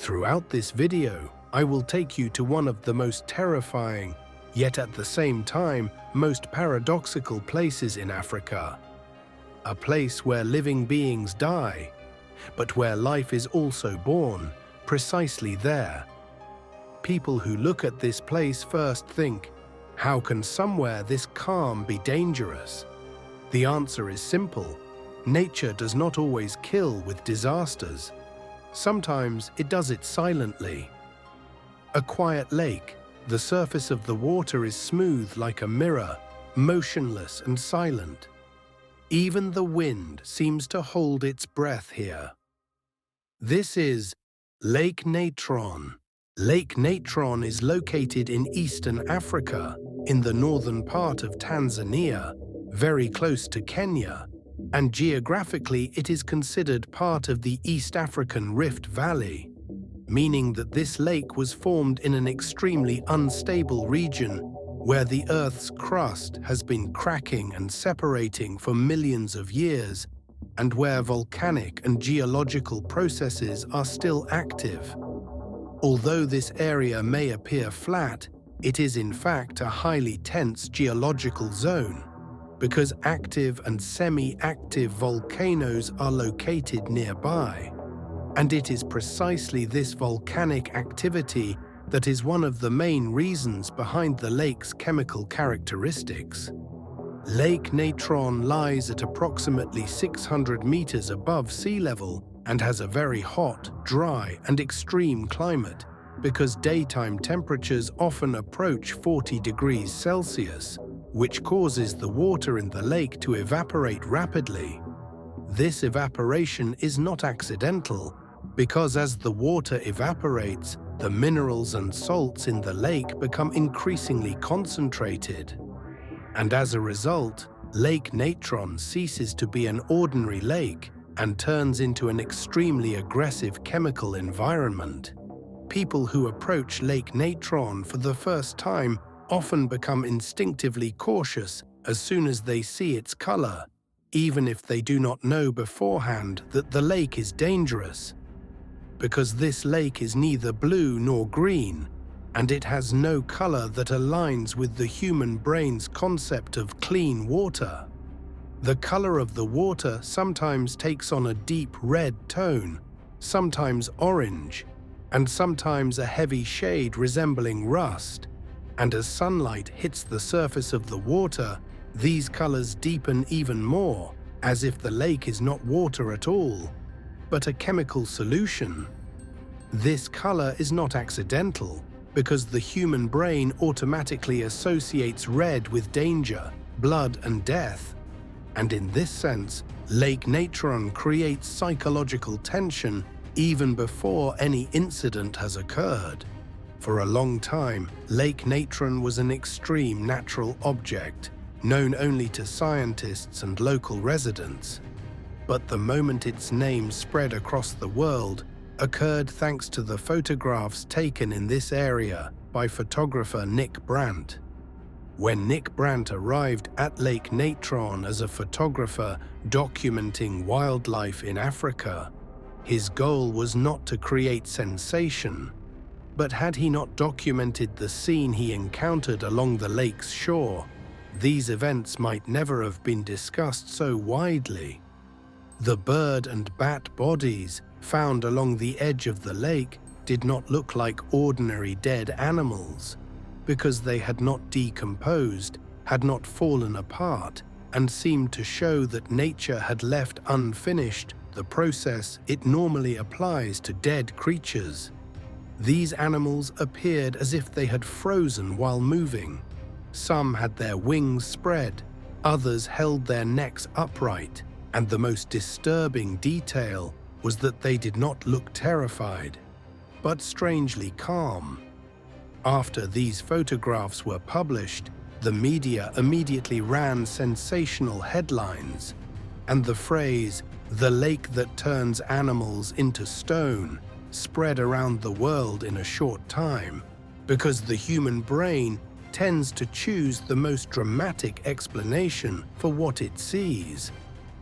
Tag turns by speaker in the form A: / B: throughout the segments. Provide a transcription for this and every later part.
A: Throughout this video, I will take you to one of the most terrifying, yet at the same time, most paradoxical places in Africa. A place where living beings die, but where life is also born, precisely there. People who look at this place first think, how can somewhere this calm be dangerous? The answer is simple. Nature does not always kill with disasters. Sometimes it does it silently. A quiet lake, the surface of the water is smooth like a mirror, motionless and silent. Even the wind seems to hold its breath here. This is Lake Natron. Lake Natron is located in eastern Africa, in the northern part of Tanzania, very close to Kenya, and geographically it is considered part of the East African Rift Valley, meaning that this lake was formed in an extremely unstable region where the Earth's crust has been cracking and separating for millions of years, and where volcanic and geological processes are still active. Although this area may appear flat, it is in fact a highly tense geological zone, because active and semi-active volcanoes are located nearby. And it is precisely this volcanic activity that is one of the main reasons behind the lake's chemical characteristics. Lake Natron lies at approximately 600 meters above sea level and has a very hot, dry, and extreme climate because daytime temperatures often approach 40 degrees Celsius, which causes the water in the lake to evaporate rapidly. This evaporation is not accidental, because as the water evaporates, the minerals and salts in the lake become increasingly concentrated. And as a result, Lake Natron ceases to be an ordinary lake and turns into an extremely aggressive chemical environment. People who approach Lake Natron for the first time often become instinctively cautious as soon as they see its color, even if they do not know beforehand that the lake is dangerous. Because this lake is neither blue nor green, and it has no color that aligns with the human brain's concept of clean water. The color of the water sometimes takes on a deep red tone, sometimes orange, and sometimes a heavy shade resembling rust. And as sunlight hits the surface of the water, these colors deepen even more, as if the lake is not water at all, but a chemical solution. This color is not accidental, because the human brain automatically associates red with danger, blood, and death. And in this sense, Lake Natron creates psychological tension even before any incident has occurred. For a long time, Lake Natron was an extreme natural object, known only to scientists and local residents. But the moment its name spread across the world occurred thanks to the photographs taken in this area by photographer Nick Brandt. When Nick Brandt arrived at Lake Natron as a photographer documenting wildlife in Africa, his goal was not to create sensation, but had he not documented the scene he encountered along the lake's shore, these events might never have been discussed so widely. The bird and bat bodies found along the edge of the lake did not look like ordinary dead animals, because they had not decomposed, had not fallen apart, and seemed to show that nature had left unfinished the process it normally applies to dead creatures. These animals appeared as if they had frozen while moving. Some had their wings spread, others held their necks upright, and the most disturbing detail was that they did not look terrified, but strangely calm. After these photographs were published, the media immediately ran sensational headlines, and the phrase, "the lake that turns animals into stone," spread around the world in a short time, because the human brain tends to choose the most dramatic explanation for what it sees.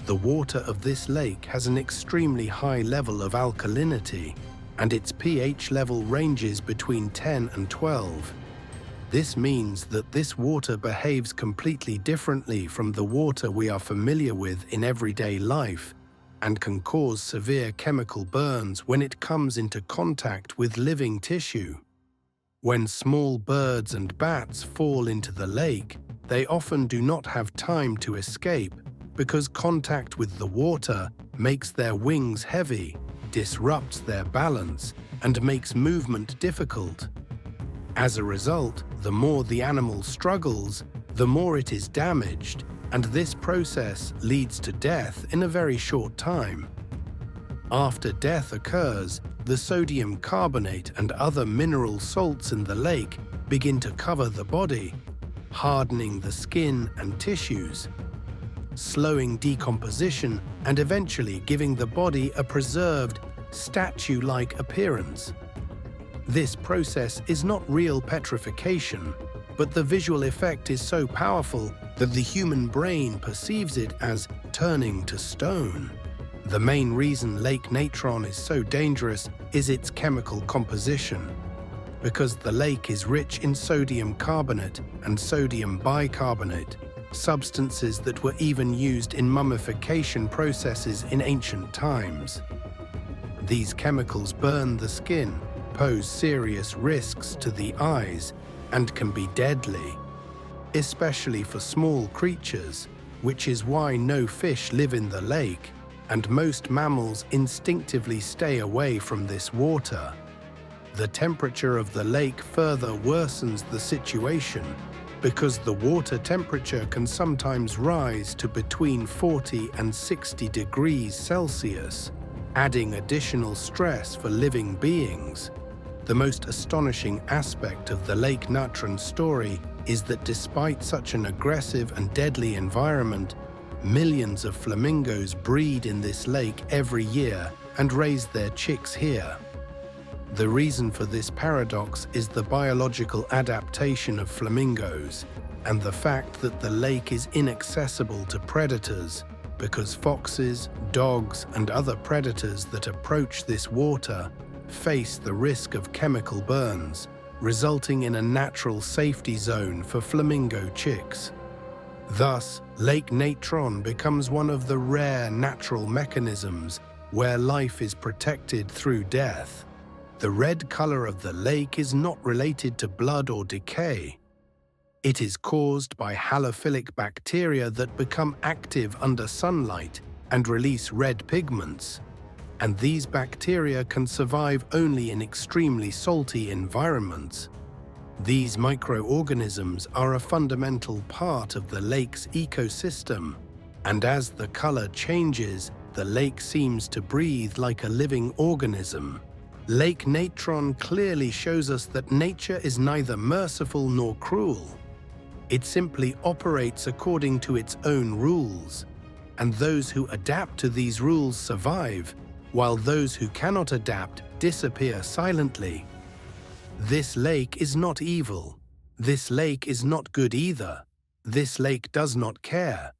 A: The water of this lake has an extremely high level of alkalinity, and its pH level ranges between 10 and 12. This means that this water behaves completely differently from the water we are familiar with in everyday life and can cause severe chemical burns when it comes into contact with living tissue. When small birds and bats fall into the lake, they often do not have time to escape because contact with the water makes their wings heavy, disrupts their balance, and makes movement difficult. As a result, the more the animal struggles, the more it is damaged, and this process leads to death in a very short time. After death occurs, the sodium carbonate and other mineral salts in the lake begin to cover the body, hardening the skin and tissues, slowing decomposition and eventually giving the body a preserved, statue-like appearance. This process is not real petrification, but the visual effect is so powerful that the human brain perceives it as turning to stone. The main reason Lake Natron is so dangerous is its chemical composition. Because the lake is rich in sodium carbonate and sodium bicarbonate, substances that were even used in mummification processes in ancient times. These chemicals burn the skin, pose serious risks to the eyes, and can be deadly, especially for small creatures, which is why no fish live in the lake, and most mammals instinctively stay away from this water. The temperature of the lake further worsens the situation, because the water temperature can sometimes rise to between 40 and 60 degrees Celsius, adding additional stress for living beings. The most astonishing aspect of the Lake Natron story is that despite such an aggressive and deadly environment, millions of flamingos breed in this lake every year and raise their chicks here. The reason for this paradox is the biological adaptation of flamingos and the fact that the lake is inaccessible to predators because foxes, dogs, and other predators that approach this water face the risk of chemical burns, resulting in a natural safety zone for flamingo chicks. Thus, Lake Natron becomes one of the rare natural mechanisms where life is protected through death. The red color of the lake is not related to blood or decay. It is caused by halophilic bacteria that become active under sunlight and release red pigments. And these bacteria can survive only in extremely salty environments. These microorganisms are a fundamental part of the lake's ecosystem, and as the color changes, the lake seems to breathe like a living organism. Lake Natron clearly shows us that nature is neither merciful nor cruel. It simply operates according to its own rules, and those who adapt to these rules survive, while those who cannot adapt disappear silently. This lake is not evil. This lake is not good either. This lake does not care.